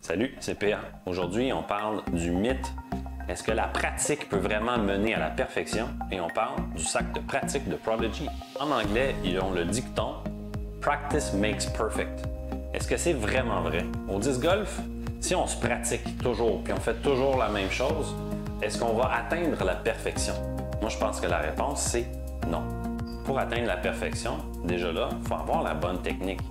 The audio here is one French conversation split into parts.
Salut, c'est PA. Aujourd'hui, on parle du mythe. Est-ce que la pratique peut vraiment mener à la perfection? Et on parle du sac de pratique de Prodigy. En anglais, ils ont le dicton « Practice makes perfect ». Est-ce que c'est vraiment vrai? Au disc golf, si on se pratique toujours puis on fait toujours la même chose, est-ce qu'on va atteindre la perfection? Moi, je pense que la réponse, c'est non. Pour atteindre la perfection, déjà là, il faut avoir la bonne technique.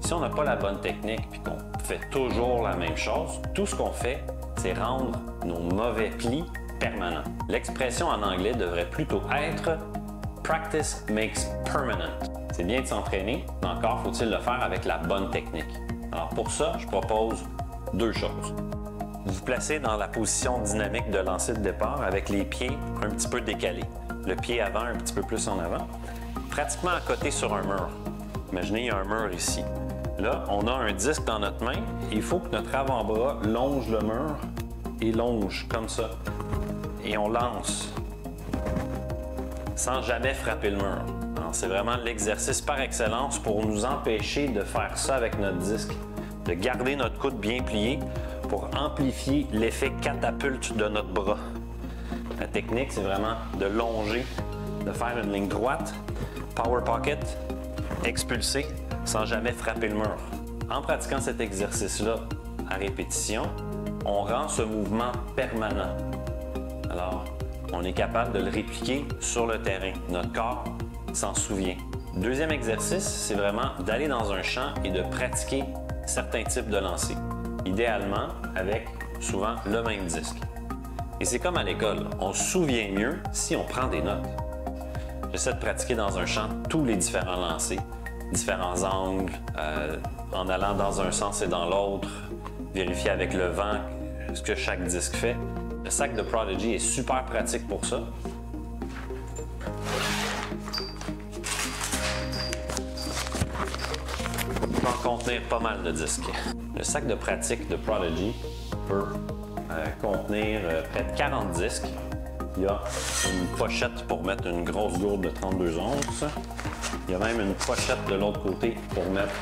Si on n'a pas la bonne technique et qu'on fait toujours la même chose, tout ce qu'on fait, c'est rendre nos mauvais plis permanents. L'expression en anglais devrait plutôt être « practice makes permanent ». C'est bien de s'entraîner, mais encore faut-il le faire avec la bonne technique. Alors pour ça, je propose deux choses. Vous vous placez dans la position dynamique de lancer de départ avec les pieds un petit peu décalés. Le pied avant un petit peu plus en avant, pratiquement à côté sur un mur. Imaginez, il y a un mur ici. Là, on a un disque dans notre main et il faut que notre avant-bras longe le mur et longe comme ça. Et on lance sans jamais frapper le mur. C'est vraiment l'exercice par excellence pour nous empêcher de faire ça avec notre disque, de garder notre coude bien plié pour amplifier l'effet catapulte de notre bras. La technique, c'est vraiment de longer, de faire une ligne droite, power pocket, expulser, sans jamais frapper le mur. En pratiquant cet exercice-là à répétition, on rend ce mouvement permanent. Alors, on est capable de le répliquer sur le terrain. Notre corps s'en souvient. Deuxième exercice, c'est vraiment d'aller dans un champ et de pratiquer certains types de lancers. Idéalement, avec souvent le même disque. Et c'est comme à l'école, on se souvient mieux si on prend des notes. J'essaie de pratiquer dans un champ tous les différents lancers, différents angles, en allant dans un sens et dans l'autre, vérifier avec le vent ce que chaque disque fait. Le sac de Prodigy est super pratique pour ça. Il peut en contenir pas mal de disques. Le sac de pratique de Prodigy peut contenir près de 40 disques. Il y a une pochette pour mettre une grosse gourde de 32 onces. Il y a même une pochette de l'autre côté pour mettre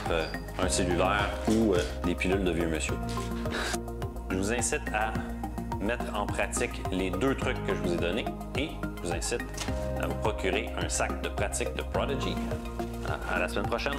un cellulaire ou des pilules de vieux monsieur. Je vous incite à mettre en pratique les deux trucs que je vous ai donnés et je vous incite à vous procurer un sac de pratique de Prodigy. À la semaine prochaine!